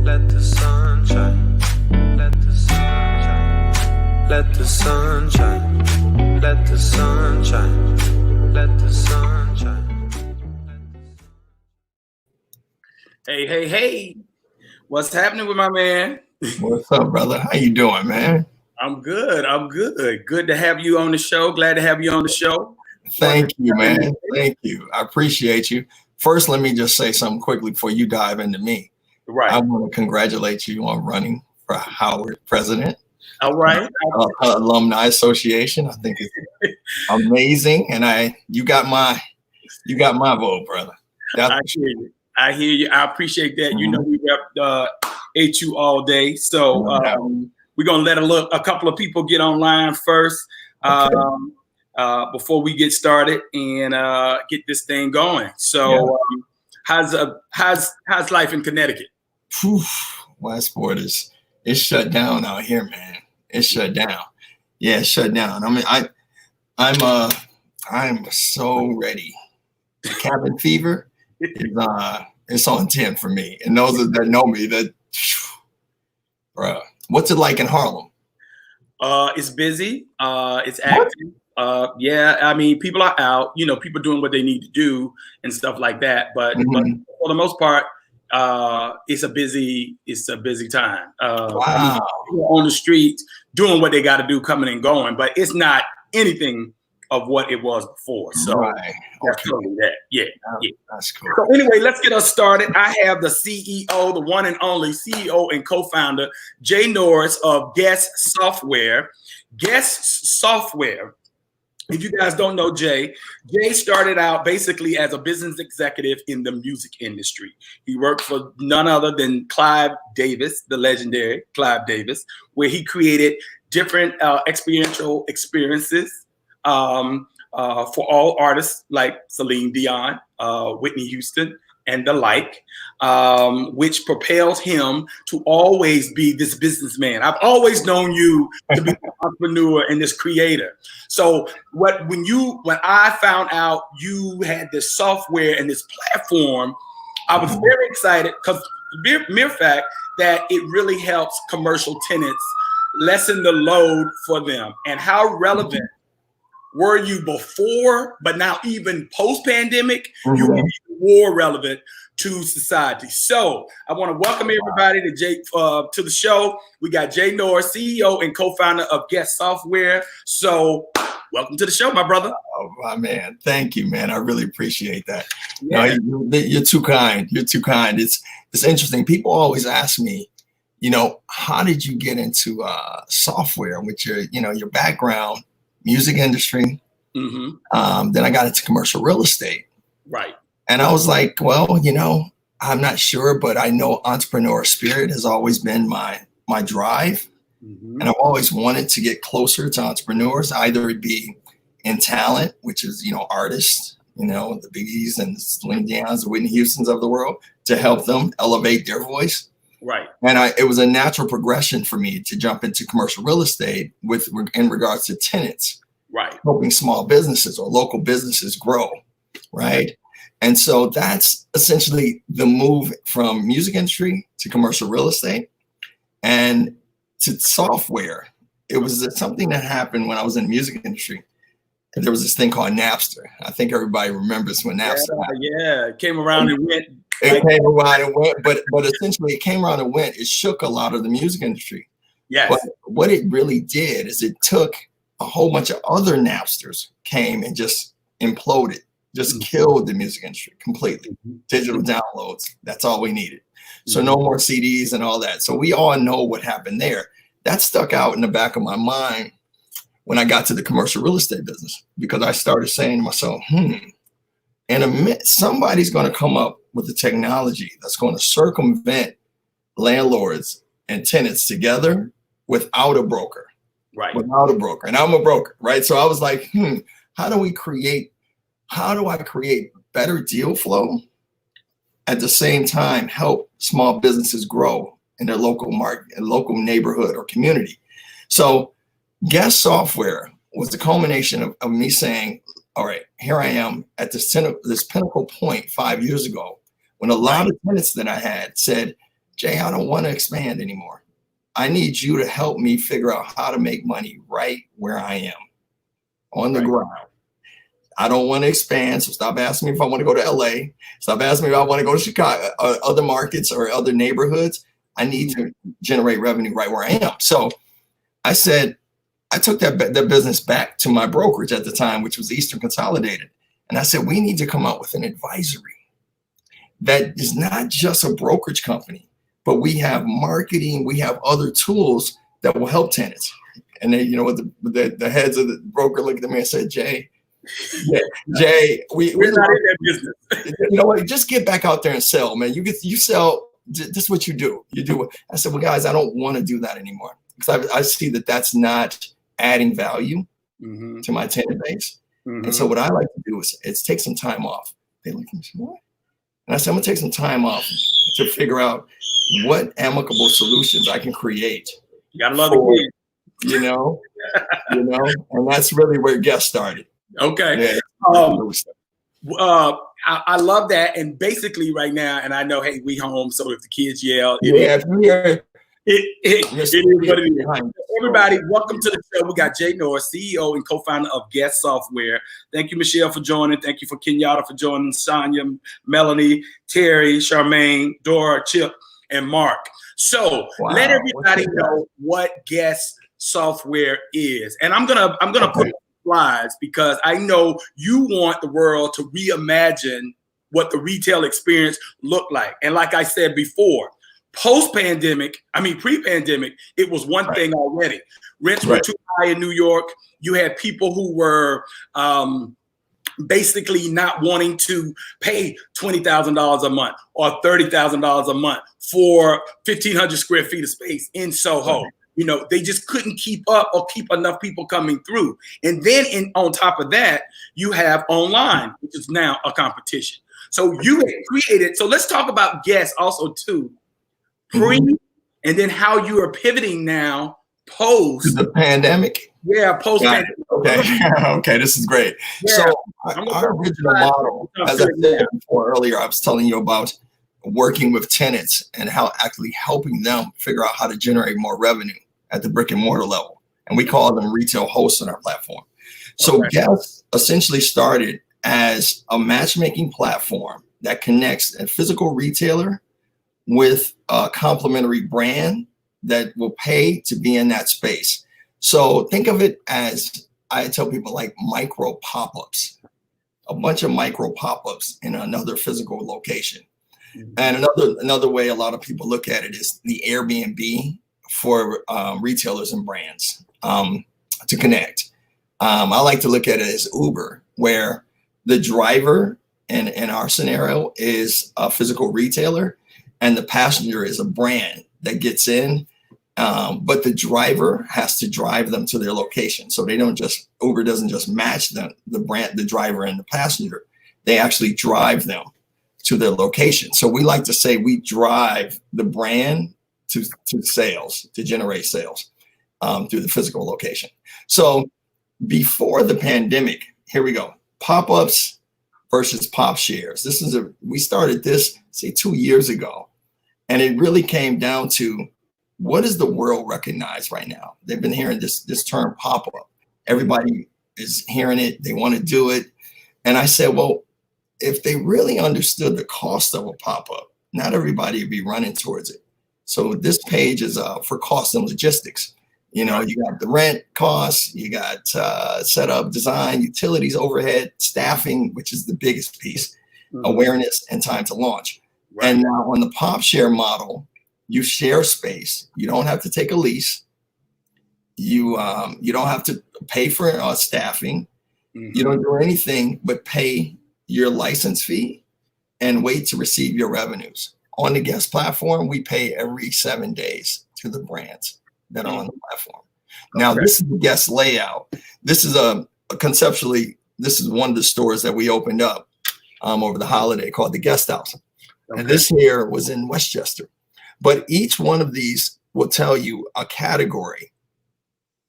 Let the sun shine. Let the sun shine. Let the sun shine. Let the sun shine. Let the sun shine. Hey. What's happening with my man? What's up, brother? How you doing, man? I'm good. Good to have you on the show. Glad to have you on the show. Thank you, man. Thank you. I appreciate you. First, let me just say something quickly before you dive into me. Right. I want to congratulate you on running for Howard president. All right. Alumni Association. I think it's amazing, and you got my vote, brother. I hear you. I appreciate that. Mm-hmm. You know, we rep HU all day, so we're gonna let a couple of people get online first. Okay. Before we get started and get this thing going. So, how's life in Connecticut? West borders, it's shut down out here, man. It's shut down. Yeah, it's shut down. I mean, I'm so ready. The cabin fever is it's on 10 for me. And those that know me, bro, what's it like in Harlem? It's busy. It's active. Yeah, I mean, people are out, people doing what they need to do and stuff like that. But for the most part, it's a busy time. Wow. People on the streets doing what they got to do, coming and going, but it's not anything of what it was before. So right. That's totally that. Yeah. That's cool. So anyway, let's get us started. I have the CEO, the one and only CEO and co-founder, Jay Norris of Guesst Software. Guesst Software. If you guys don't know Jay started out basically as a business executive in the music industry. He worked for none other than Clive Davis, the legendary Clive Davis, where he created different experiential experiences for all artists like Celine Dion, Whitney Houston, and the like, which propels him to always be this businessman. I've always known you to be an entrepreneur and this creator. So when I found out you had this software and this platform, I was very excited because the mere fact that it really helps commercial tenants lessen the load for them. And how relevant were you before, but now even post-pandemic, you are even more relevant to society. So I want to welcome everybody to the show. We got Jay Norris, CEO and co-founder of Guesst Software. So welcome to the show, my brother. Oh, my man. Thank you, man. I really appreciate that. Yeah. You're too kind. You're too kind. It's interesting. People always ask me, how did you get into software with your background? Music industry. Then I got into commercial real estate. Right. And I was like, well, I'm not sure, but I know entrepreneur spirit has always been my drive. And I've always wanted to get closer to entrepreneurs, either it be in talent, which is, artists, the Biggies and the Celine Dion's, the Whitney Houstons of the world, to help them elevate their voice. Right. And it was a natural progression for me to jump into commercial real estate in regards to tenants, right, helping small businesses or local businesses grow, right? And so that's essentially the move from music industry to commercial real estate and to software. It was something that happened when I was in the music industry. And there was this thing called Napster. I think everybody remembers when Napster happened. Yeah, it came around and went. It came around and went, but essentially it came around and went. It shook a lot of the music industry. Yes. But what it really did is it took a whole bunch of other Napsters came and just imploded, just killed the music industry completely. Digital downloads, that's all we needed. So no more CDs and all that. So we all know what happened there. That stuck out in the back of my mind when I got to the commercial real estate business, because I started saying to myself, in a minute, somebody's going to come up with the technology that's going to circumvent landlords and tenants together without a broker. Right. Without a broker. And I'm a broker, right? So I was like, how do I create better deal flow at the same time help small businesses grow in their local market, local neighborhood or community? So Guesst Software was the culmination of me saying, all right, here I am at this pinnacle point 5 years ago when a lot of tenants that I had said, Jay, I don't want to expand anymore. I need you to help me figure out how to make money right where I am on the ground. I don't want to expand. So stop asking me if I want to go to LA. Stop asking me if I want to go to Chicago, other markets or other neighborhoods. I need to generate revenue right where I am. So I said, I took that business back to my brokerage at the time, which was Eastern Consolidated. And I said, we need to come out with an advisory that is not just a brokerage company, but we have marketing, we have other tools that will help tenants. And then, you know, the heads of the broker looked at me and said, Jay, we're not in that business. You know what? Just get back out there and sell, man. You sell. This is what you do. You do it. I said, well, guys, I don't want to do that anymore because I see that that's not adding value to my tenant base. And so what I like to do is take some time off. They look at me and say, what? And I said, I'm gonna take some time off to figure out what amicable solutions I can create. You gotta love it, you know, and that's really where Guesst started. Okay. I love that. And basically right now, and I know, hey, we home, so if the kids yell, it is what it is. Everybody, welcome to the show. We got Jay Norris, CEO and co-founder of Guesst Software. Thank you, Michelle, for joining. Thank you for Kenyatta for joining. Sonia, Melanie, Terry, Charmaine, Dora, Chip, and Mark. So let everybody know what Guesst Software is. And I'm gonna put slides because I know you want the world to reimagine what the retail experience looked like. And like I said before, pre-pandemic, it was one thing already. Rents were too high in New York. You had people who were basically not wanting to pay $20,000 a month or $30,000 a month for 1,500 square feet of space in Soho. You know, they just couldn't keep up or keep enough people coming through. And then on top of that, you have online, which is now a competition. So you created, so let's talk about Guesst also too, and then how you are pivoting now post the pandemic. Yeah, post pandemic. Okay, this is great. Yeah. So our original model, as I said before earlier, I was telling you about working with tenants and how actually helping them figure out how to generate more revenue at the brick and mortar level. And we call them retail hosts on our platform. So Guesst essentially started as a matchmaking platform that connects a physical retailer with a complementary brand that will pay to be in that space. So think of it as, I tell people, like micro pop-ups, a bunch of micro pop-ups in another physical location. And another way a lot of people look at it is the Airbnb for retailers and brands to connect. I like to look at it as Uber, where the driver in our scenario is a physical retailer and the passenger is a brand that gets in, but the driver has to drive them to their location. So Uber doesn't just match the driver and the passenger. They actually drive them to their location. So we like to say we drive the brand to sales, to generate sales through the physical location. So before the pandemic, here we go, pop-ups versus pop shares. We started this, say, 2 years ago. And it really came down to, what does the world recognize right now? They've been hearing this term pop-up. Everybody is hearing it. They want to do it. And I said, well, if they really understood the cost of a pop-up, not everybody would be running towards it. So this page is for cost and logistics. You know, you got the rent costs, you got setup, design, utilities, overhead, staffing, which is the biggest piece, awareness, and time to launch. And now on the pop share model, you share space. You don't have to take a lease. You don't have to pay for staffing. You don't do anything but pay your license fee and wait to receive your revenues. On the Guesst platform, we pay every 7 days to the brands that are on the platform. Now, this is the Guesst layout. This is conceptually, this is one of the stores that we opened up over the holiday called the Guest House. And this here was in Westchester. But each one of these will tell you a category.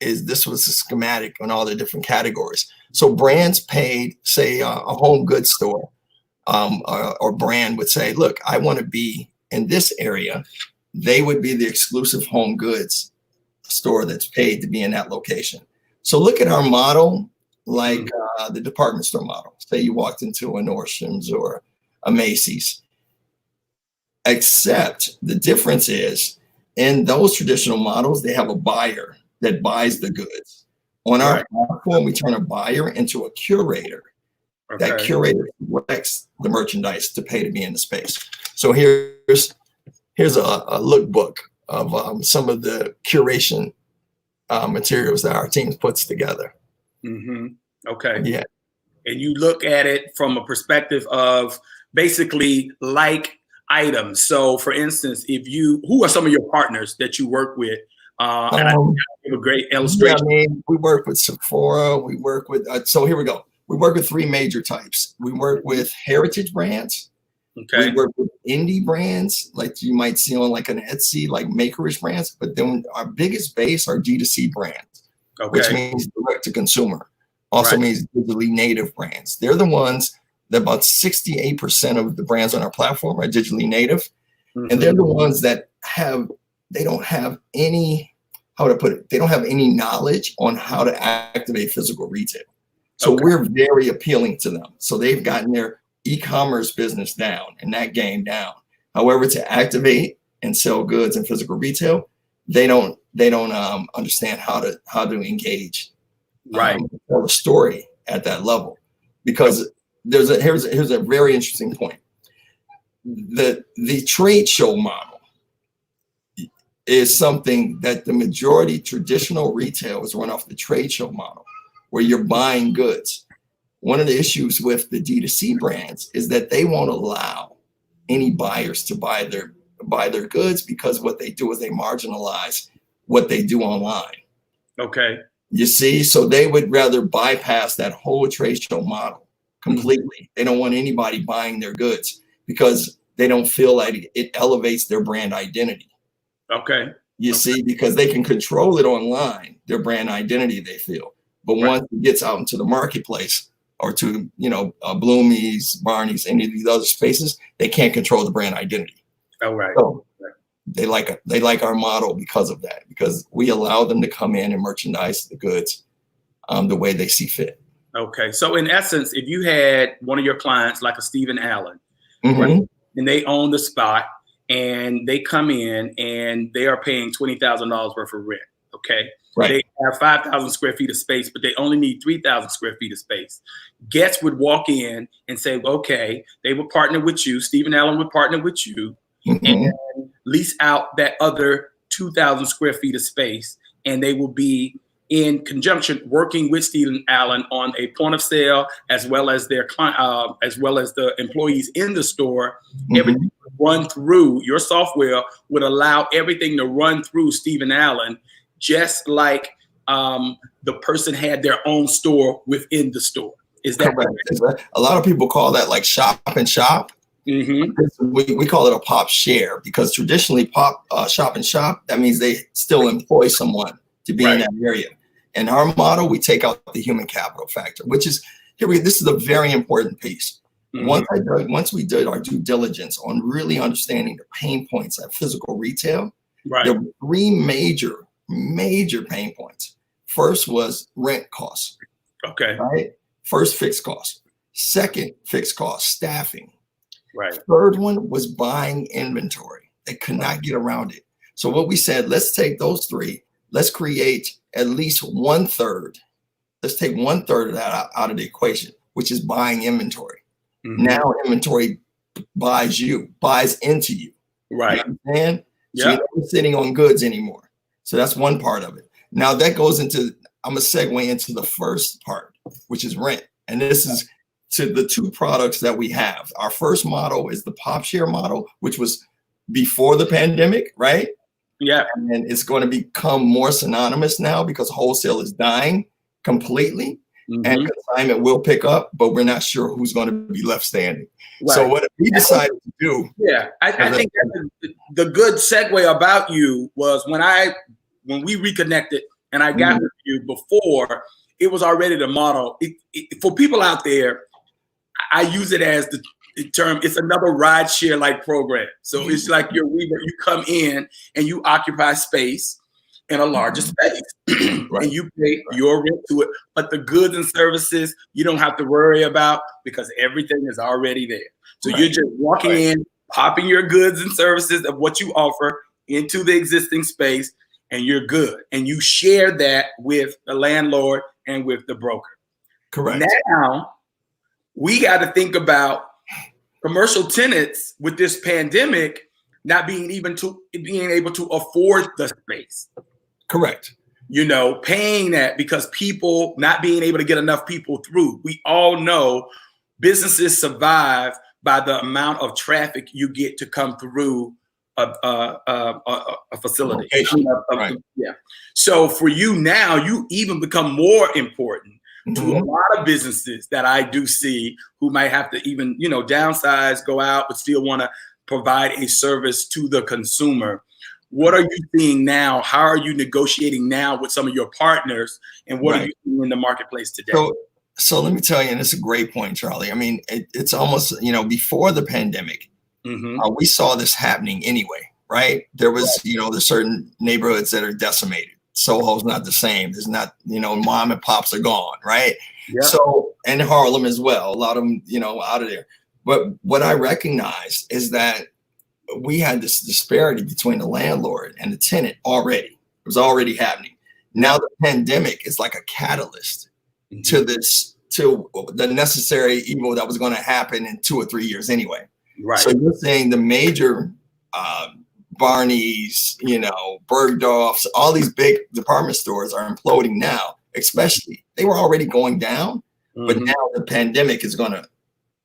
This was a schematic on all the different categories. So brands paid, say, a home goods store or brand would say, look, I want to be in this area they would be the exclusive home goods store that's paid to be in that location. So look at our model, like the department store model. Say you walked into a Nordstrom's or a Macy's, except the difference is in those traditional models, they have a buyer that buys the goods. On our platform, we turn a buyer into a curator. Okay. That curator selects the merchandise to pay to be in the space. So here's a lookbook of some of the curation materials that our team puts together. Okay. Yeah. And you look at it from a perspective of basically like items. So for instance, who are some of your partners that you work with? And I think I give a great illustration. Yeah, I mean, we work with Sephora. We work with, so here we go. We work with three major types. We work with heritage brands. Okay. We work with indie brands, like you might see on like an Etsy, like makerish brands. But then our biggest base are D2C brands, which means direct to consumer. Also means digitally native brands. They're the ones that about 68% of the brands on our platform are digitally native. And they're the ones that they don't have any, how to put it, they don't have any knowledge on how to activate physical retail. So we're very appealing to them. So they've gotten their e-commerce business down and that game down. However, to activate and sell goods in physical retail, they don't understand how to engage, tell a story at that level. Because here's a very interesting point. The trade show model is something that the majority traditional retail is run off the trade show model, where you're buying goods. One of the issues with the D2C brands is that they won't allow any buyers to buy their goods, because what they do is they marginalize what they do online. Okay. You see, so they would rather bypass that whole trade show model completely. They don't want anybody buying their goods because they don't feel like it elevates their brand identity. Okay. You see, because they can control it online, their brand identity, they feel. But once it gets out into the marketplace or to, Bloomie's, Barney's, any of these other spaces, they can't control the brand identity. Oh, right. So they like our model because of that, because we allow them to come in and merchandise the goods the way they see fit. Okay. So in essence, if you had one of your clients like a Stephen Allen, right, and they own the spot and they come in and they are paying $20,000 worth of rent. Okay. Right. They have 5,000 square feet of space, but they only need 3,000 square feet of space. Guesst would walk in and say, okay, they would partner with you. Stephen Allen would partner with you and lease out that other 2,000 square feet of space. And they will be in conjunction working with Stephen Allen on a point of sale, as well as their client, as well as the employees in the store. Everything run through your software would allow everything to run through Stephen Allen, just like the person had their own store within the store. Is that correct? A lot of people call that like shop and shop. We call it a pop share, because traditionally shop and shop, that means they still employ someone to be in that area. In our model, we take out the human capital factor, which is this is a very important piece. Once we did our due diligence on really understanding the pain points at physical retail, there were three major pain points. First was rent costs. Okay. Right. First, fixed cost. Second, fixed cost, staffing. Right. Third one was buying inventory. They could not get around it. So what we said, let's take those three. Let's create at least 1/3. Let's take 1/3 of that out of the equation, which is buying inventory. Now inventory buys into you. Right. And so you're not sitting on goods anymore. So that's one part of it. Now that goes into, I'm going to segue into the first part, which is rent. And this is to the two products that we have. Our first model is the pop share model, which was before the pandemic, right? Yeah. And it's going to become more synonymous now because wholesale is dying completely. And consignment will pick up, but we're not sure who's going to be left standing. Right. So what we decided to do. Yeah, I think the good segue about you was when we reconnected and I got with you before, it was already the model. For people out there, I use it as it's another ride share like program. So it's like you come in and you occupy space in a larger space Right. and you pay your rent to it. But the goods and services you don't have to worry about because everything is already there. So you're just walking in, popping your goods and services of what you offer into the existing space, and you're good. And you share that with the landlord and with the broker. Correct. Now we got to think about commercial tenants with this pandemic not being able to afford the space. Correct. You know, paying that because people not being able to get enough people through. We all know businesses survive by the amount of traffic you get to come through a facility. Right. Yeah. So for you now, you even become more important to a lot of businesses that I do see who might have to even, downsize, go out, but still want to provide a service to the consumer. What are you seeing now? How are you negotiating now with some of your partners? And what are you seeing in the marketplace today? So let me tell you, and it's a great point, Charlie. I mean, it's almost, before the pandemic, we saw this happening anyway, right? There was, there's certain neighborhoods that are decimated. Soho's not the same. There's not, mom and pops are gone, right? Yep. So, and Harlem as well, a lot of them, out of there. But what I recognized is that we had this disparity between the landlord and the tenant already. It was already happening. Now the pandemic is like a catalyst to the necessary evil that was going to happen in 2 or 3 years anyway. Right. So you're saying the major Barney's, Bergdorf's, all these big department stores are imploding now, especially. They were already going down, but now the pandemic is going to.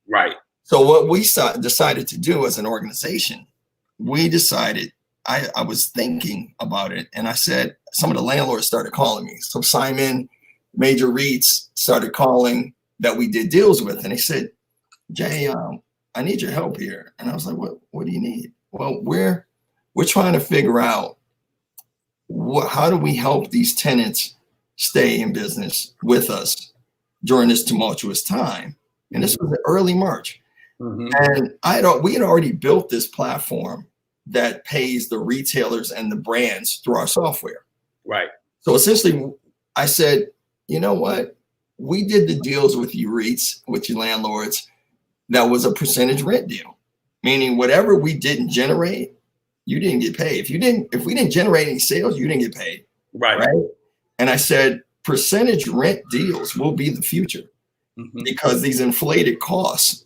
Right. So what we decided to do as an organization, we decided, I was thinking about it, and I said, some of the landlords started calling me. So Simon, major REITs started calling that we did deals with, and they said, Jay, I need your help here. And I was like, what do you need? Well, we're trying to figure out how do we help these tenants stay in business with us during this tumultuous time. And this was early March. And we had already built this platform that pays the retailers and the brands through our software. Right. So essentially, I said, you know what? We did the deals with you REITs, with you landlords. That was a percentage rent deal, meaning whatever we didn't generate, you didn't get paid. If we didn't generate any sales, you didn't get paid. Right. And I said, percentage rent deals will be the future because these inflated costs,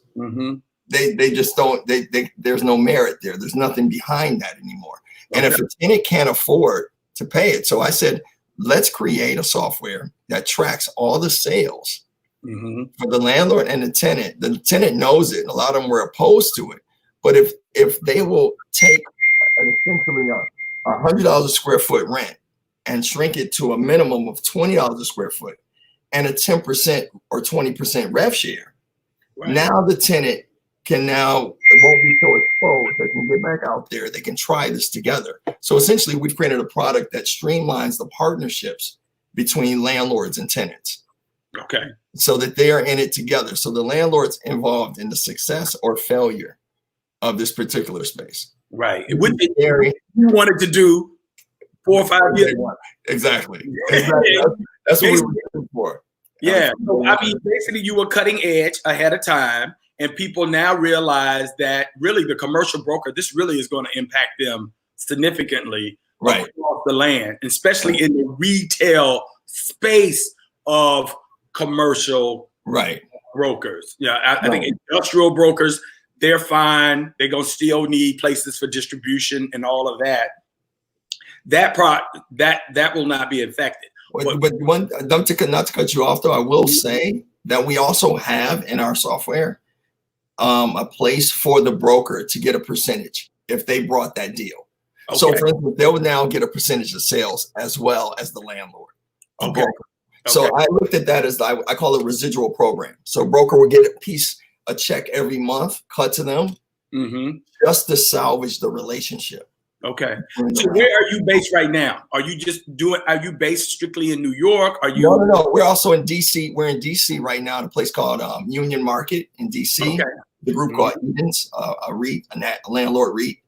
they just don't, there's no merit there. There's nothing behind that anymore. And if a tenant can't afford to pay it. So I said, let's create a software that tracks all the sales for the landlord and the tenant knows it. And a lot of them were opposed to it. But if they will take essentially $100 a square foot rent and shrink it to a minimum of $20 a square foot and a 10% or 20% rev share, now the tenant can it won't be so exposed. They can get back out there. They can try this together. So essentially, we've created a product that streamlines the partnerships between landlords and tenants. Okay. So that they are in it together. So the landlord's involved in the success or failure of this particular space. Right. It would be scary. You wanted to do 4 or 5 years. Exactly. That's what we were looking for. Yeah. So, I mean, basically, you were cutting edge ahead of time. And people now realize that really the commercial broker, this really is going to impact them significantly across the land, especially in the retail space of commercial brokers. Yeah, I think industrial brokers, they're fine. They're going to still need places for distribution and all of that. That will not be affected. But not to cut you off, though, I will say that we also have in our software a place for the broker to get a percentage if they brought that deal. Okay. So for instance, they would now get a percentage of sales as well as the landlord. Okay. So I looked at that as I call it a residual program. So broker would get a check every month, cut to them just to salvage the relationship. Okay. So where are you based right now? Are you based strictly in New York? No. We're also in DC. We're in DC right now in a place called Union Market in DC. Okay. the group called Edens, a REIT, a landlord REIT.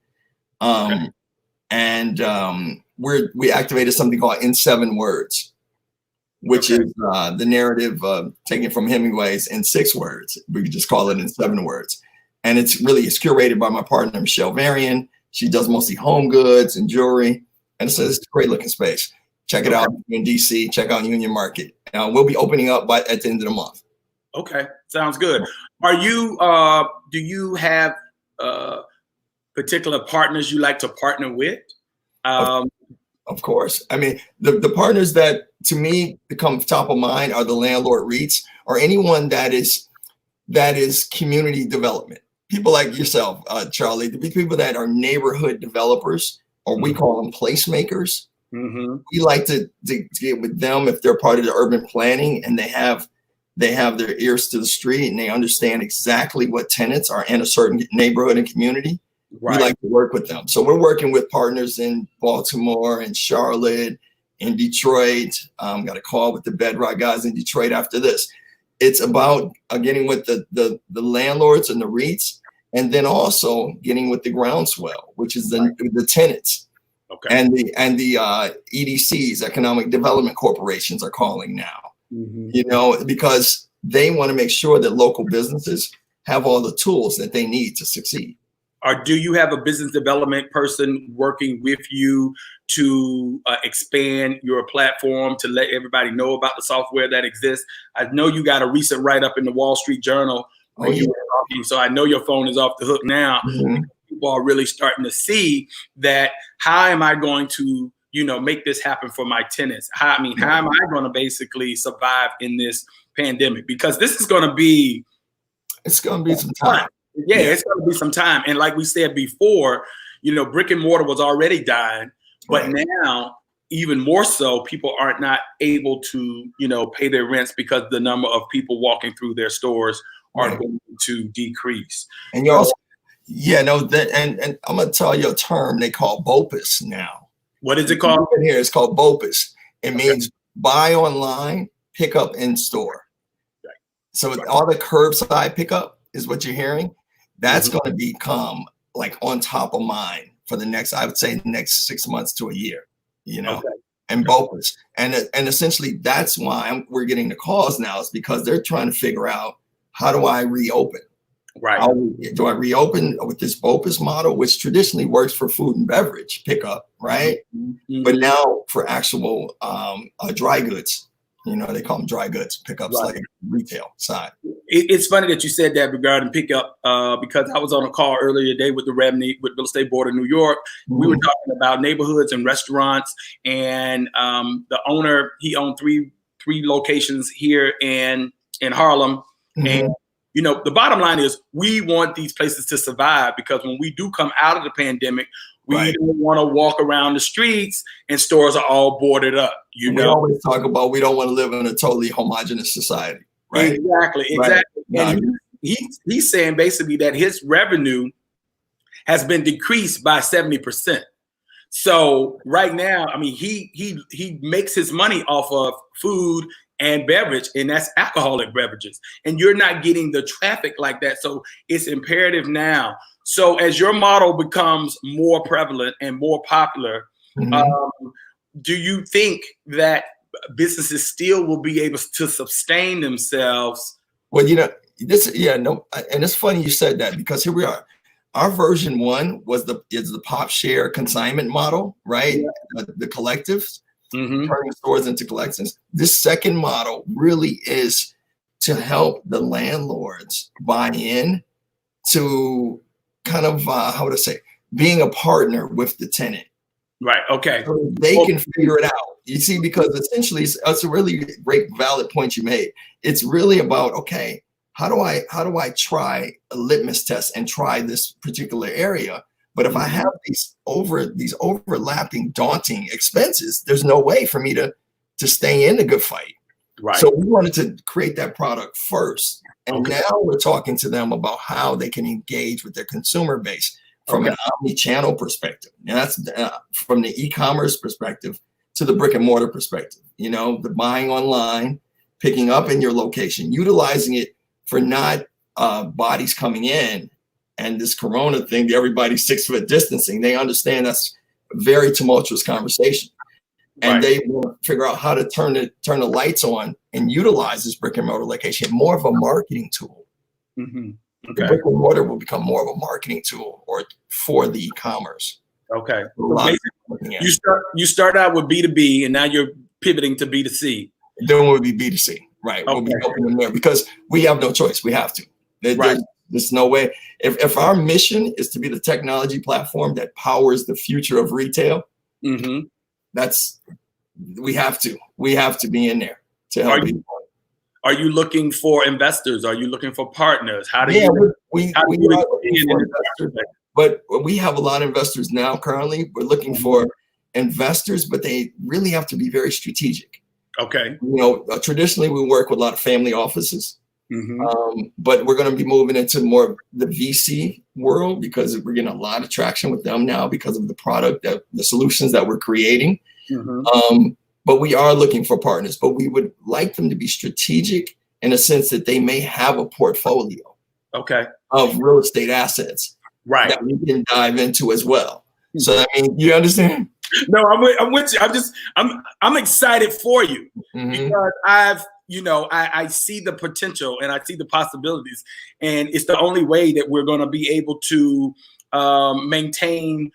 We activated something called In 7 Words, which is the narrative taken from Hemingway's In 6 Words. We could just call it In 7 Words. And it's curated by my partner, Michelle Varian. She does mostly home goods and jewelry. And so it's a great looking space. Check it out in DC. Check out Union Market. We'll be opening up at the end of the month. Okay, sounds good. Are you? Do you have particular partners you like to partner with? Of course. I mean, the partners that to me become top of mind are the landlord REITs or anyone that is community development. People like yourself, Charlie, the people that are neighborhood developers, or we call them placemakers. We like to get with them if they're part of the urban planning and they have their ears to the street and they understand exactly what tenants are in a certain neighborhood and community. We like to work with them. So we're working with partners in Baltimore and Charlotte, in Detroit. Got a call with the Bedrock guys in Detroit after this. It's about getting with the landlords and the REITs, and then also getting with the groundswell, which is the tenants. And the EDCs, economic development corporations, are calling now. Because they want to make sure that local businesses have all the tools that they need to succeed. Or do you have a business development person working with you to expand your platform, to let everybody know about the software that exists? I know you got a recent write-up in the Wall Street Journal where you were talking, so I know your phone is off the hook now. People are really starting to see that. How am I going to, make this happen for my tenants? How am I going to basically survive in this pandemic? Because this is going to be, it's going to be some time. Yeah, it's going to be some time. And like we said before, brick and mortar was already dying, but now even more so, people are not able to, pay their rents because the number of people walking through their stores are going to decrease. And you're also, and I'm going to tell you a term they call BOPUS now. What is it called? Here, it's called BOPUS. It means buy online, pick up in store. So all the curbside pickup is what you're hearing. That's going to become like on top of mind for the next 6 months to a year, and BOPUS. And essentially that's why we're getting the calls now, is because they're trying to figure out, how do I reopen? Do I reopen with this BOPUS model, which traditionally works for food and beverage pickup, right? But now for actual dry goods, they call them dry goods pickups, like retail side. It's funny that you said that regarding pickup, because I was on a call earlier today with the REBNY, with Real Estate Board of New York. We were talking about neighborhoods and restaurants, and the owner, he owned three locations here in Harlem. And the bottom line is, we want these places to survive, because when we do come out of the pandemic, we don't want to walk around the streets and stores are all boarded up. We always talk about, we don't want to live in a totally homogenous society. Right? Exactly. And he's saying basically that his revenue has been decreased by 70%. So right now, he makes his money off of food and beverage, and that's alcoholic beverages. And you're not getting the traffic like that. So it's imperative now. So as your model becomes more prevalent and more popular, do you think that businesses still will be able to sustain themselves? Well, and it's funny you said that, because here we are. Our version 1 is the pop share consignment model, right? The collectives, turning stores into collections. This second model really is to help the landlords buy in to kind of, how would I say, being a partner with the tenant. Right. Okay. So they can figure it out. You see, because essentially it's a really great, valid point you made. It's really about, okay, how do I try a litmus test and try this particular area? But if I have these overlapping, daunting expenses, there's no way for me to stay in the good fight. Right. So we wanted to create that product first. And now we're talking to them about how they can engage with their consumer base from an omni-channel perspective. And that's from the e-commerce perspective to the brick and mortar perspective. The buying online, picking up in your location, utilizing it for not bodies coming in, and this Corona thing, everybody's 6 foot distancing. They understand that's a very tumultuous conversation, and they will figure out how to turn the lights on and utilize this brick and mortar location more of a marketing tool. The brick and mortar will become more of a marketing tool or for the e-commerce. Okay. So you start out with B2B, and now you're pivoting to B2C. Then we'll be B2C, right? We'll be helping them there because we have no choice. We have to. There's no way. If our mission is to be the technology platform that powers the future of retail, we have to be in there to help people. Are you looking for investors? Are you looking for partners? How do we are looking for investors, but we have a lot of investors now. Currently, we're looking for investors, but they really have to be very strategic. Okay. Traditionally we work with a lot of family offices, but we're going to be moving into more of the VC world because we're getting a lot of traction with them now because of the product, the solutions that we're creating. But we are looking for partners, but we would like them to be strategic in a sense that they may have a portfolio of real estate assets that we can dive into as well. So, I mean, you understand? No, I'm with you. I'm excited for you because I see the potential and I see the possibilities, and it's the only way that we're going to be able to maintain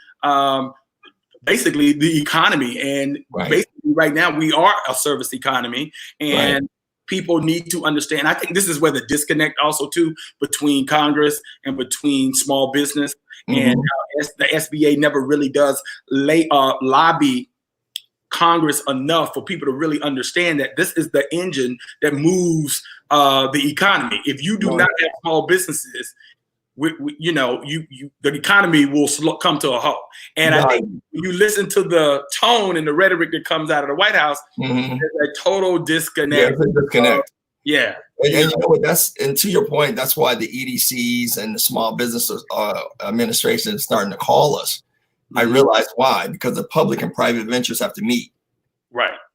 basically the economy. And basically right now we are a service economy, and people need to understand. I think this is where the disconnect also too between Congress and between small business, and the SBA never really does lobby Congress enough for people to really understand that this is the engine that moves the economy. If you do not have small businesses, the economy will come to a halt. And I think when you listen to the tone and the rhetoric that comes out of the White House, there's a total disconnect. Yeah, disconnect. Yeah. And you know what? And to your point, that's why the EDCs and the Small Business Administration is starting to call us. I realize why, because the public and private ventures have to meet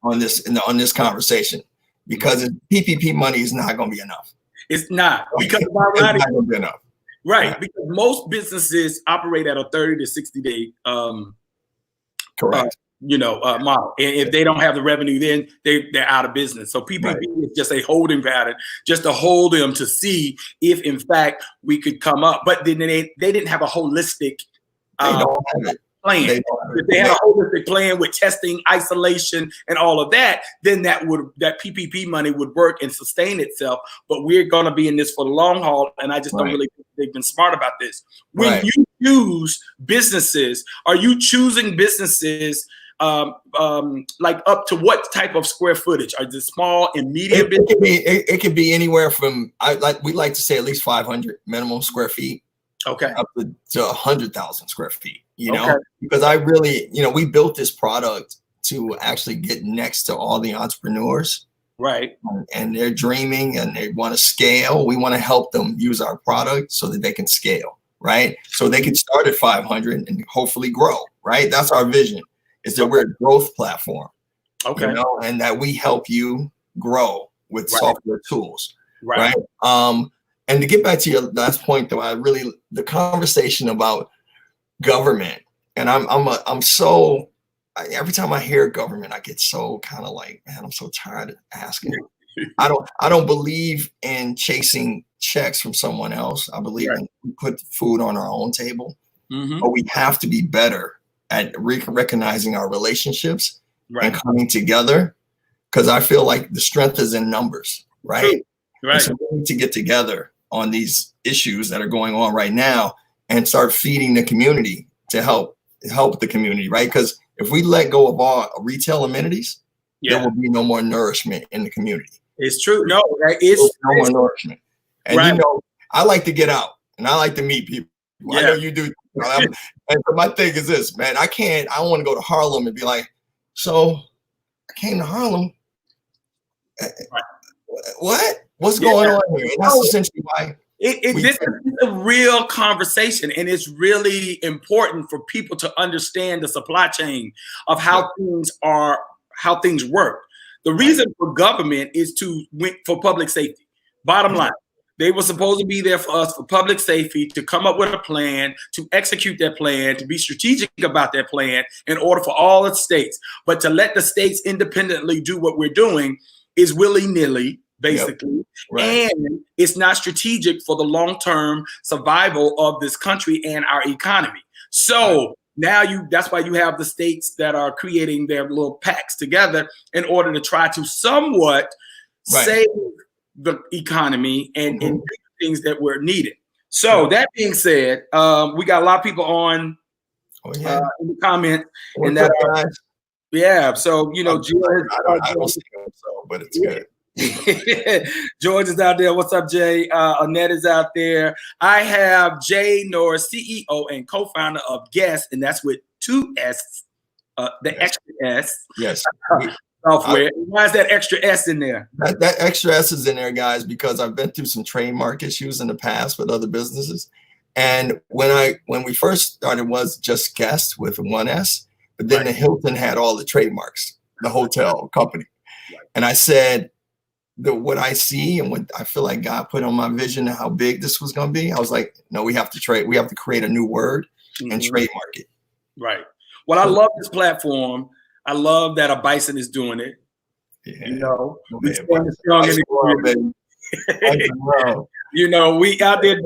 on this conversation, because PPP money is not going to be enough. It's not, because it's not going to be enough. Right, because most businesses operate at a 30 to 60 day correct. Model. And if they don't have the revenue, then they're out of business. So PPP is just a holding pattern, just to hold them to see if in fact we could come up. But then they didn't have a holistic plan. If they had a holistic plan with testing, isolation, and all of that, then that PPP money would work and sustain itself. But we're going to be in this for the long haul, and I just don't really think they've been smart about this. When you choose businesses, are you choosing businesses like up to what type of square footage? Are they small and medium? It could be anywhere from we like to say at least 500 minimum square feet. Okay. Up to 100,000 square feet, because I really, we built this product to actually get next to all the entrepreneurs. Right. And they're dreaming and they want to scale. We want to help them use our product so that they can scale. Right. So they can start at 500 and hopefully grow. Right. That's our vision, is that we're a growth platform. Okay. And that we help you grow with software tools. Right. And to get back to your last point, though, the conversation about government, and every time I hear government, I get so kind of like, man, I'm so tired of asking. I don't believe in chasing checks from someone else. I believe in put food on our own table, but we have to be better at recognizing our relationships and coming together, because I feel like the strength is in numbers, right? Right. So we need to get together on these issues that are going on right now and start feeding the community to help the community, right? Because if we let go of our retail amenities, there will be no more nourishment in the community. It's true. No, it's no more nourishment. And I like to get out and I like to meet people. I know you do. And so my thing is this, man, I want to go to Harlem and be like, so I came to Harlem. What's going on here? And that's essentially why this is a real conversation, and it's really important for people to understand the supply chain of how things work. The reason for government is for public safety. Bottom line, They were supposed to be there for us for public safety, to come up with a plan, to execute that plan, to be strategic about that plan in order for all the states. But to let the states independently do what we're doing is willy-nilly, basically. Yep. Right. And it's not strategic for the long-term survival of this country and our economy. So now that's why you have the states that are creating their little pacts together in order to try to somewhat save the economy and do things that were needed. So that being said, we got a lot of people on in the comments. And that, so, you know, George, I don't see him, so, but it's good. George is out there. What's up, Jay? Annette is out there. I have Jay Norris, CEO and co-founder of Guesst, and that's with 2 S, the extra S. Yes. Software. Why is that extra S in there? That extra S is in there, guys, because I've been through some trademark issues in the past with other businesses. And when we first started was just Guesst with 1 S, but then the Hilton had all the trademarks, the hotel company. And I said, what I see and what I feel like God put on my vision of how big this was going to be, I was like, no, we have to create a new word and trademark it. Right. Well, I love this platform. I love that a Bison is doing it. Yeah. You know, you know, we out there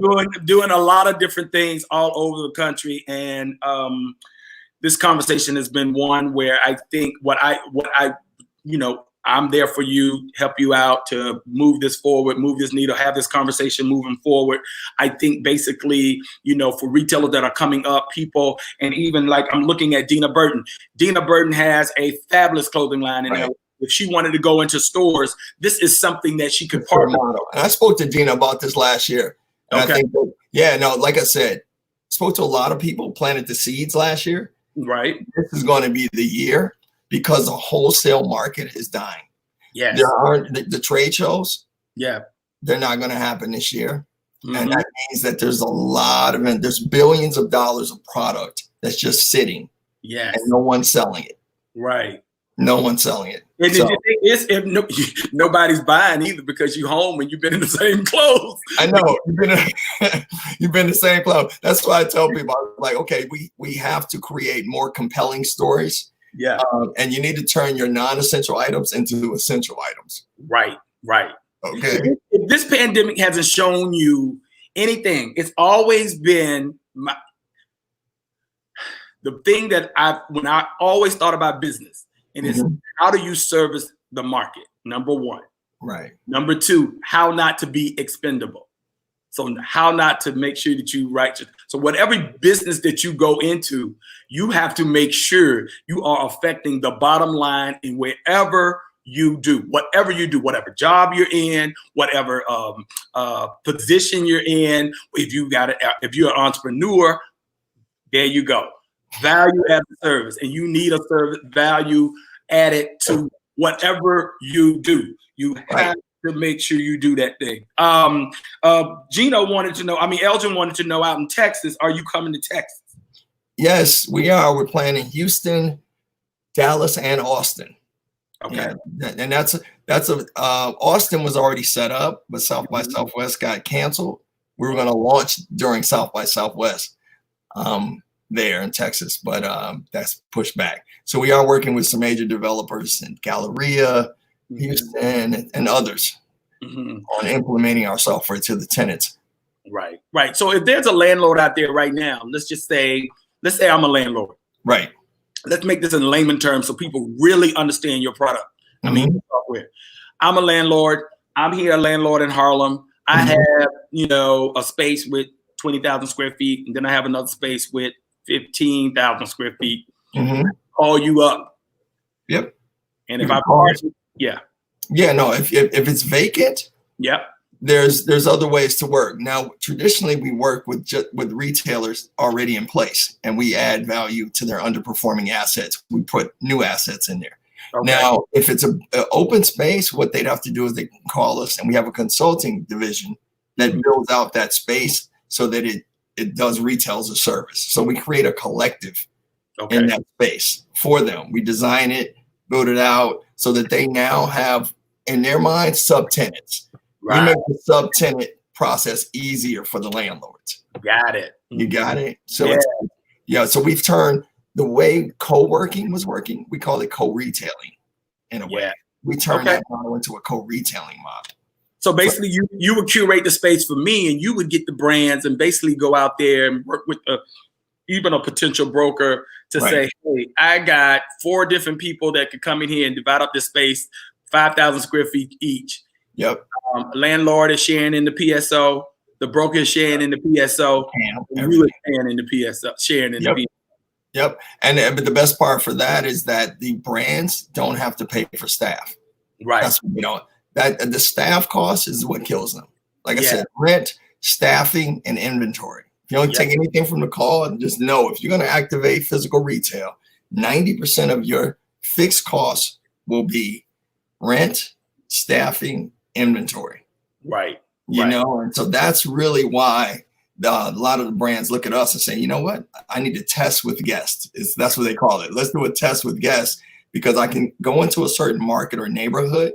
doing a lot of different things all over the country. And this conversation has been one where I think I'm there for you, help you out to move this forward, move this needle, have this conversation moving forward. I think basically, you know, for retailers that are coming up, people, and even like I'm looking at Dina Burton. Dina Burton has a fabulous clothing line in there. If she wanted to go into stores, this is something that she could partner on. And I spoke to Dina about this last year. And I think that, like I said, spoke to a lot of people, planted the seeds last year. Right. This is going to be the year, because the wholesale market is dying. Yes. There aren't the trade shows. Yeah. They're not going to happen this year. And that means that there's there's billions of dollars of product that's just sitting. Yes. And no one's selling it. Right. No one's selling it. And the thing is, nobody's buying either, because you're home and you've been in the same clothes. I know. You've been in the same clothes. That's why I tell people, like, okay, we have to create more compelling stories. Yeah. And you need to turn your non-essential items into essential items. Right. Okay. If this pandemic hasn't shown you anything, it's always been the thing that when I always thought about business, and it's how do you service the market? Number one. Right. Number two, how not to be expendable. So how not to make sure that you so whatever business that you go into, you have to make sure you are affecting the bottom line in whatever you do, whatever job you're in, whatever position you're in. If you're an entrepreneur, there you go. Value added service, and you need a service value added to whatever you do. You have to make sure you do that thing. Gino wanted to know, Elgin wanted to know, out in Texas, are you coming to Texas? Yes, we are. We're playing in Houston, Dallas, and Austin. Okay. And that's Austin was already set up, but South by Southwest got canceled. We were going to launch during South by Southwest there in Texas, but that's pushed back. So we are working with some major developers in Galleria, Houston, and others on implementing our software to the tenants. Right. So if there's a landlord out there right now, let's say I'm a landlord. Right. Let's make this in layman terms so people really understand your product. Software. I'm a landlord. I'm here, a landlord in Harlem. I have, a space with 20,000 square feet, and then I have another space with 15,000 square feet. Call you up. Yep. And if I call you, if it's vacant, there's other ways to work. Now, traditionally, we work with retailers already in place, and we add value to their underperforming assets. We put new assets in there. Okay. Now, if it's an open space, what they'd have to do is they can call us, and we have a consulting division that builds out that space so that it does retail as a service. So we create a collective in that space for them. We design it, build it out so that they now have, in their mind, subtenants. Right. We make the subtenant process easier for the landlords. Got it. You got it. So Yeah. so we've turned the way co-working was working, we call it co-retailing in a way. Yeah. We turned that model into a co-retailing model. So basically you would curate the space for me, and you would get the brands and basically go out there and work with even a potential broker to say, hey, I got 4 different people that could come in here and divide up this space, 5,000 square feet each. Yep. Landlord is sharing in the PSO, the broker is sharing in the PSO, and you are sharing in the PSO, sharing in the PSO. Yep. But the best part for that is that the brands don't have to pay for staff. Right. That's, that the staff cost is what kills them. Like I said, rent, staffing, and inventory. If you don't take anything from the call, just know if you're going to activate physical retail, 90% of your fixed costs will be rent, staffing, inventory. Right. You know, and so that's really why a lot of the brands look at us and say, you know what, I need to test with Guesst. That's what they call it. Let's do a test with Guesst, because I can go into a certain market or neighborhood,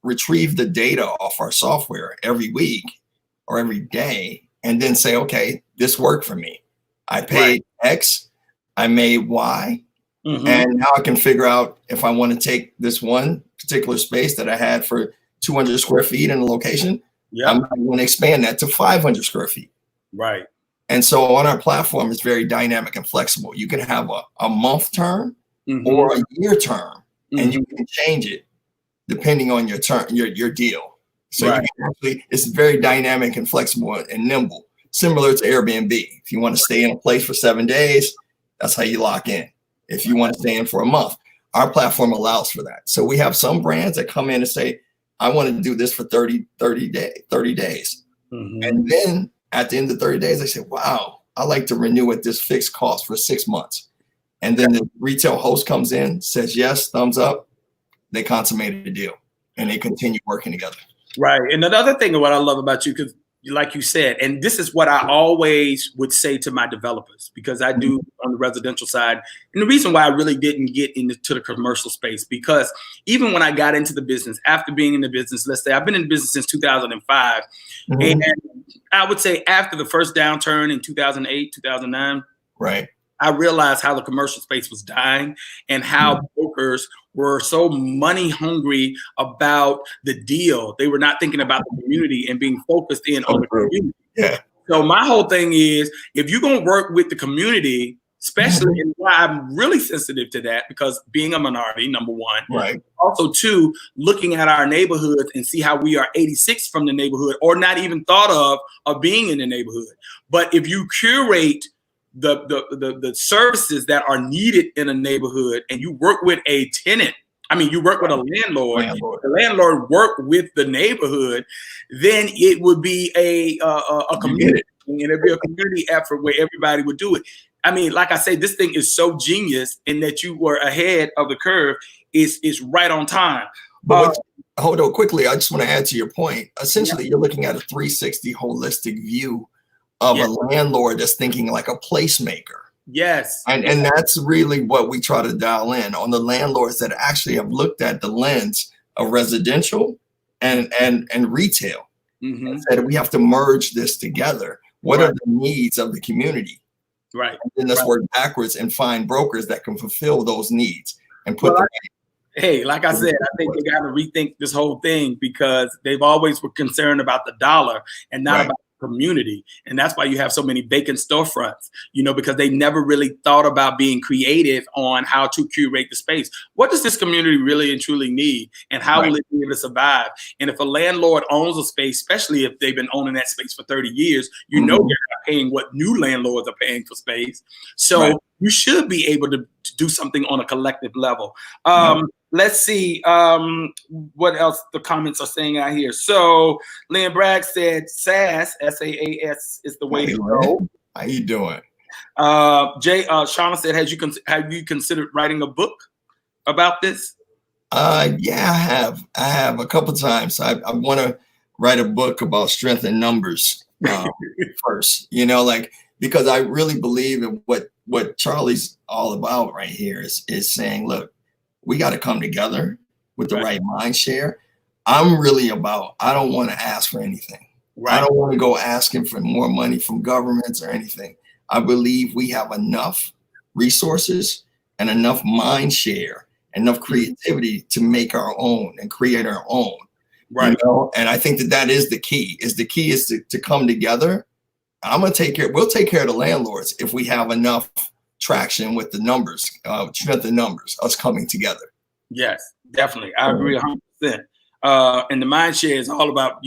retrieve the data off our software every week or every day, and then say, okay, this worked for me. I paid X, I made Y, and now I can figure out if I want to take this one particular space that I had for 200 square feet in a location, I'm going to expand that to 500 square feet. Right. And so on our platform, it's very dynamic and flexible. You can have a month term or a year term, and you can change it depending on your term, your deal. So you can actually, it's very dynamic and flexible and nimble, similar to Airbnb. If you want to stay in a place for 7 days, that's how you lock in. If you want to stay in for a month, our platform allows for that. So we have some brands that come in and say, I want to do this for 30 days. And then at the end of 30 days, they say, wow, I like to renew at this fixed cost for 6 months. And then the retail host comes in, says, yes, thumbs up. They consummated the deal and they continue working together. Right. And another thing of what I love about you, because like you said, and this is what I always would say to my developers, because I do on the residential side. And the reason why I really didn't get into the commercial space, because even when I got into the business, after being in the business, let's say I've been in business since 2005. And I would say after the first downturn in 2008, 2009, I realized how the commercial space was dying and how brokers were so money hungry about the deal. They were not thinking about the community and being focused in on the community. So my whole thing is, if you're going to work with the community, especially, and why I'm really sensitive to that, because being a minority, number one, also two, looking at our neighborhoods and see how we are 86 from the neighborhood, or not even thought of being in the neighborhood. But if you curate the services that are needed in a neighborhood, and you work with a tenant, I mean, you work with a landlord. The landlord work with the neighborhood, then it would be a community, and it'd be a community effort where everybody would do it. I mean, like I say, this thing is so genius in that you were ahead of the curve. It's right on time. But hold on quickly. I just want to add to your point. Essentially, you're looking at a 360 holistic view of a landlord that's thinking like a placemaker. And that's really what we try to dial in on the landlords that actually have looked at the lens of residential and retail. And said we have to merge this together. What are the needs of the community? And then let's work backwards and find brokers that can fulfill those needs and put hey, like I said, I think they got to rethink this whole thing, because they've always were concerned about the dollar and not about community. And that's why you have so many vacant storefronts, you know, because they never really thought about being creative on how to curate the space. What does this community really and truly need, and how will it be able to survive? And if a landlord owns a space, especially if they've been owning that space for 30 years, you know, they're not paying what new landlords are paying for space. So you should be able to do something on a collective level. Let's see what else the comments are saying out here. So Lynn Bragg said SaaS, SaaS is the way to go. How you doing? Shauna said, have you considered writing a book about this? Yeah, I have a couple of times. I want to write a book about strength in numbers first, you know, like, because I really believe in what Charlie's all about right here is saying, look, we got to come together with the right mind share. I'm really about, I don't want to ask for anything. I don't want to go asking for more money from governments or anything. I believe we have enough resources and enough mind share, enough creativity to make our own and create our own. Right. You know? And I think that is the key. The key is to come together. We'll take care of the landlords if we have enough traction with the numbers, us coming together. Yes, definitely. I agree 100%. And the mind share is all about,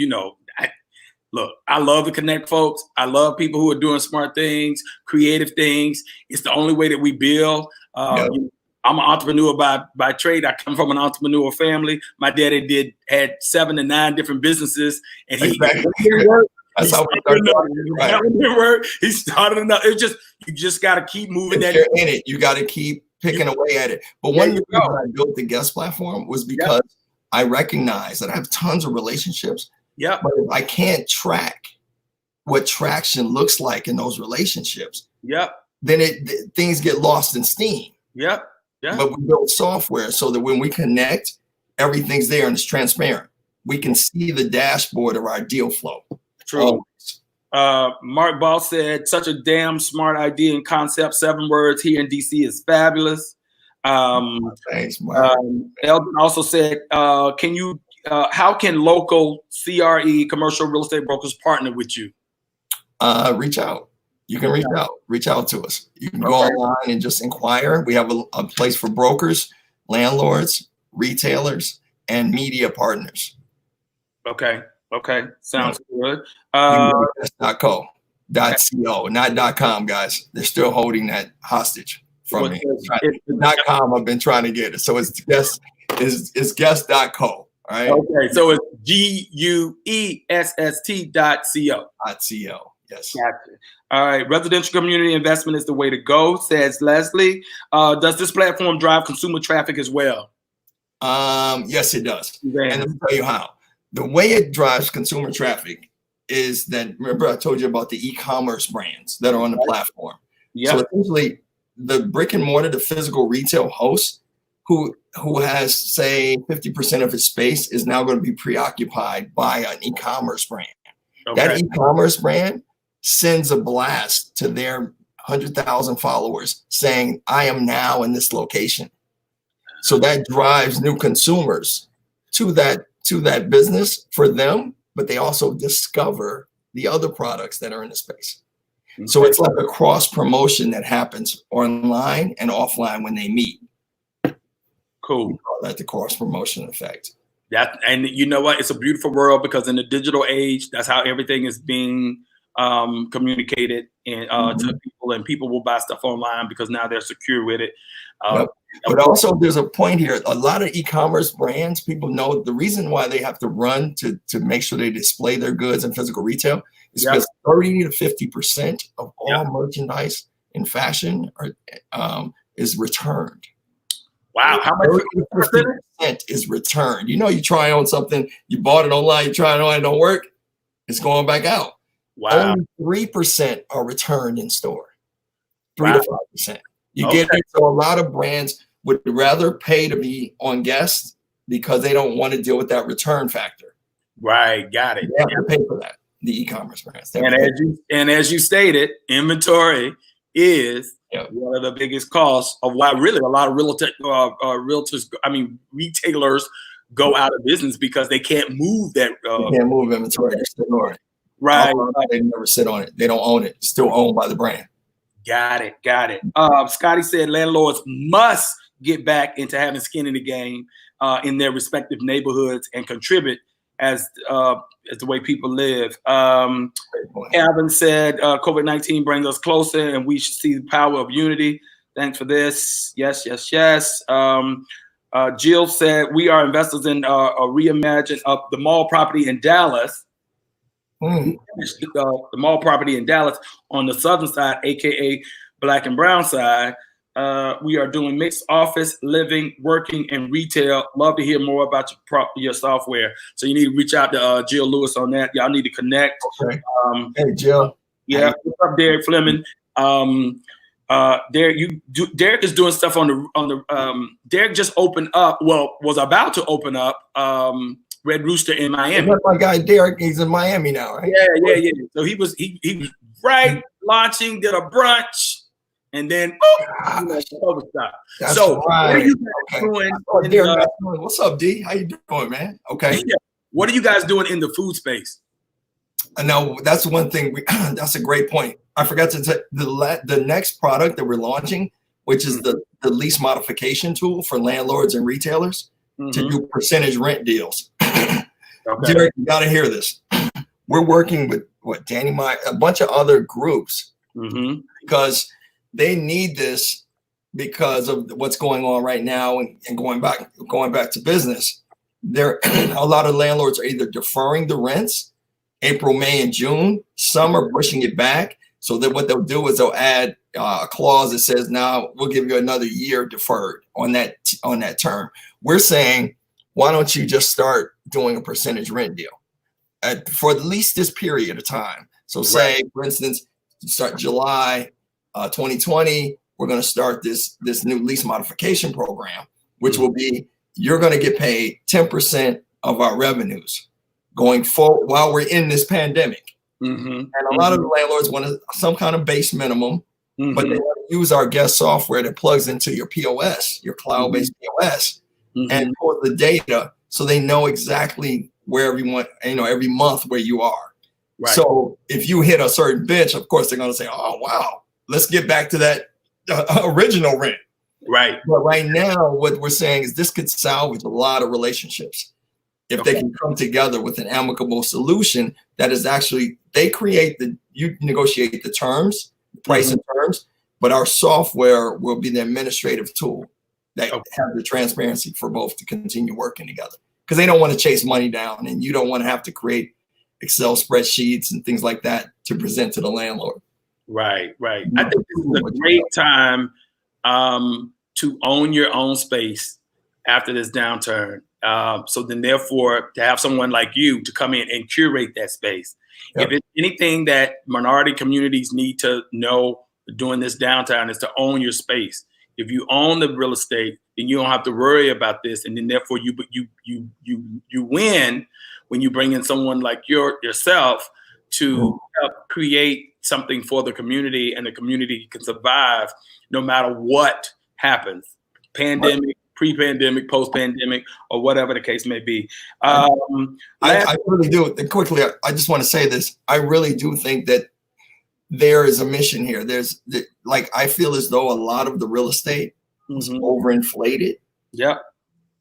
look, I love to connect folks. I love people who are doing smart things, creative things. It's the only way that we build. I'm an entrepreneur by trade. I come from an entrepreneur family. My daddy had 7 to 9 different businesses, and he didn't work. That's how we started. He started another. You just got to keep moving. If you're in it, you got to keep picking away at it. But one reason I built the Guesst platform was because I recognize that I have tons of relationships. Yeah. But if I can't track what traction looks like in those relationships, then things get lost in steam. Yeah. But we build software so that when we connect, everything's there and it's transparent. We can see the dashboard of our deal flow. True. Mark Ball said, such a damn smart idea and concept. 7 words here in DC is fabulous. Thanks, Mark. Eldon also said, how can local CRE, commercial real estate brokers, partner with you? Reach out. You can reach out to us. You can go online and just inquire. We have a place for brokers, landlords, retailers, and media partners. Okay. Sounds good. Guesst.co, not .com, guys. They're still holding that hostage from me. .com, I've been trying to get it. So it's Guesst.co. All right. Okay. So it's GUESST.co. Yes. Gotcha. All right. Residential community investment is the way to go, says Leslie. Does this platform drive consumer traffic as well? Yes, it does. And let me tell you how. The way it drives consumer traffic is that, remember I told you about the e-commerce brands that are on the platform. So essentially the brick and mortar, the physical retail host who has, say, 50% of his space is now going to be preoccupied by an e-commerce brand. That e-commerce brand sends a blast to their 100,000 followers saying, I am now in this location. So that drives new consumers to that business for them, but they also discover the other products that are in the space. So it's like a cross promotion that happens online and offline when they meet. Cool. We call that the cross promotion effect. And you know what? It's a beautiful world because in the digital age, that's how everything is being communicated to people, and people will buy stuff online because now they're secure with it. But also there's a point here. A lot of e-commerce brands, people know the reason why they have to run to make sure they display their goods in physical retail is because 30 to 50% of all merchandise in fashion is returned. Wow. How much 50% is returned? You try on something, you bought it online, you try it on, it don't work, it's going back out. Wow. Only 3% are returned in store. 3 to 5%. You get it. So a lot of brands would rather pay to be on Guesst because they don't want to deal with that return factor. Right. Got it. They have to pay for that. The e-commerce brands. And as you stated, inventory is one of the biggest costs of why really a lot of retailers go out of business because they can't move that. They can't move inventory. They're still on it. Right. They never sit on it. They don't own it. It's still owned by the brand. Got it. Scotty said landlords must get back into having skin in the game in their respective neighborhoods and contribute as the way people live. Alvin said COVID-19 brings us closer and we should see the power of unity. Thanks for this. Yes. Jill said we are investors in a reimagine of the mall property in Dallas. The mall property in Dallas on the southern side, aka Black and Brown side. We are doing mixed office, living, working, and retail. Love to hear more about your software. So you need to reach out to Jill Lewis on that. Y'all need to connect. Okay. Hey, Jill. Yeah. What's up, Derek Fleming? Derek is doing stuff on the Derek just opened up. Well, was about to open up Red Rooster in Miami. That's my guy Derek. He's in Miami now, right? Yeah. So he was right launching, did a brunch, and then stop. That's so right. what are you guys doing? What's up, D? How you doing, man? Okay. Yeah. What are you guys doing in the food space? No, that's one thing. That's a great point. I forgot to say the next product that we're launching, which is the lease modification tool for landlords and retailers to do percentage rent deals. Okay. Derek, you got to hear this. We're working with Danny Meyer, a bunch of other groups because they need this because of what's going on right now and going back to business. There, a lot of landlords are either deferring the rents April, May, and June. Some are pushing it back. So that what they'll do is they'll add a clause that says, now we'll give you another year deferred on that term. We're saying, why don't you just start doing a percentage rent deal for at least this period of time? So say, for instance, start July 2020, we're going to start this new lease modification program, which will be, you're going to get paid 10% of our revenues going forward while we're in this pandemic. And a lot of the landlords want some kind of base minimum, but they want to use our Guesst software that plugs into your POS, your cloud-based POS, and pull the data so they know exactly where everyone, every month where you are. Right. So if you hit a certain bench, of course, they're going to say, oh, wow, let's get back to that original rent. Right. But right now, what we're saying is this could salvage a lot of relationships. If they can come together with an amicable solution that is actually, you negotiate the terms, price and terms, but our software will be the administrative tool that have the transparency for both to continue working together. Because they don't want to chase money down, and you don't want to have to create Excel spreadsheets and things like that to present to the landlord. Right. I think this is a great time to own your own space after this downturn. So then therefore to have someone like you to come in and curate that space. If it's anything that minority communities need to know during this downturn is to own your space. If you own the real estate, then you don't have to worry about this. And then therefore you win when you bring in someone like yourself to help create something for the community, and the community can survive no matter what happens. Pandemic, pre-pandemic, post-pandemic, or whatever the case may be. I really do. And quickly, I just want to say this. I really do think that there is a mission here. I feel as though a lot of the real estate is overinflated. Yeah.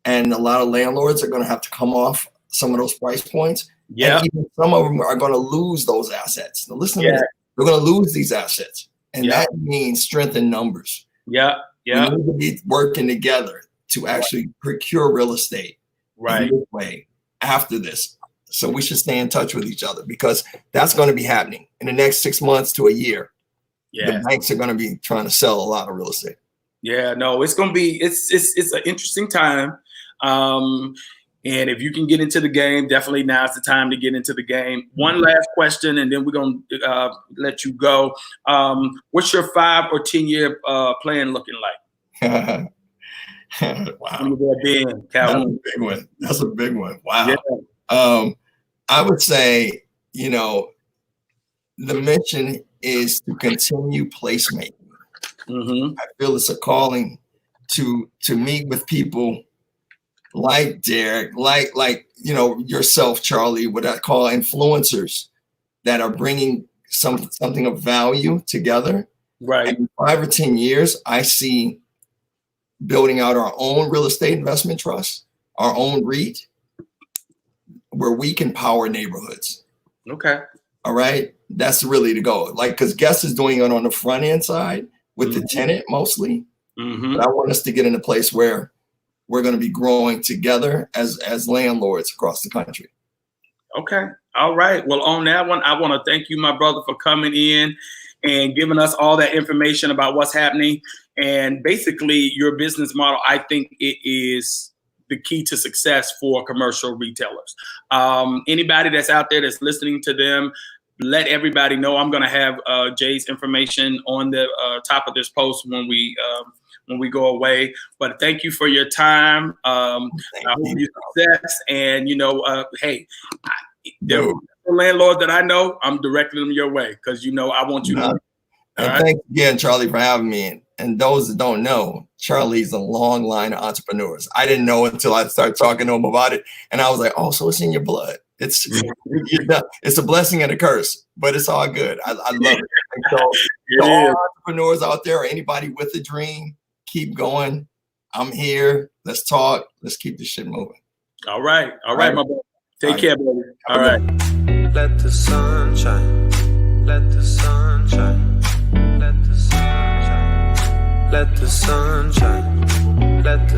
And a lot of landlords are going to have to come off some of those price points. Yeah. And even some of them are going to lose those assets. Now listen to this. They're going to lose these assets. And that means strength in numbers. Yeah. We need to be working together to actually procure real estate in this way after this. So we should stay in touch with each other, because that's going to be happening in the next 6 months to a year. Yeah. The banks are going to be trying to sell a lot of real estate. Yeah, no, it's going to be, it's an interesting time. And if you can get into the game, definitely now's the time to get into the game. One last question, and then we're going to let you go. What's your 5 or 10 year plan looking like? Wow. That's a big one. That's a big one. Wow. Yeah. I would say, the mission is to continue placemaking. I feel it's a calling to meet with people like Derek, like yourself, Charlie, what I call influencers that are bringing something of value together. Right. And in 5 or 10 years, I see building out our own real estate investment trust, our own REIT, where we can power neighborhoods. Okay. All right. That's really the goal. Because Guesst is doing it on the front end side with the tenant mostly. But I want us to get in a place where we're going to be growing together as landlords across the country. Okay. All right. Well, on that one, I want to thank you, my brother, for coming in and giving us all that information about what's happening. And basically your business model, I think it is the key to success for commercial retailers. Anybody that's out there that's listening to them, let everybody know. I'm going to have Jay's information on the top of this post when we when we go away. But thank you for your time. I hope you success. And hey, the landlord that I know, I'm directing them your way because I want you to. And thanks again, Charlie, for having me. And those that don't know, Charlie's a long line of entrepreneurs. I didn't know until I started talking to him about it. And I was like, oh, so it's in your blood. It's a blessing and a curse, but it's all good. I love it. And so all entrepreneurs out there, or anybody with a dream, keep going. I'm here. Let's talk. Let's keep this shit moving. All right, my brother. Take care, baby. All right. Let the sun shine. Let the sun shine. Let the sun shine. Let the sun shine. Let the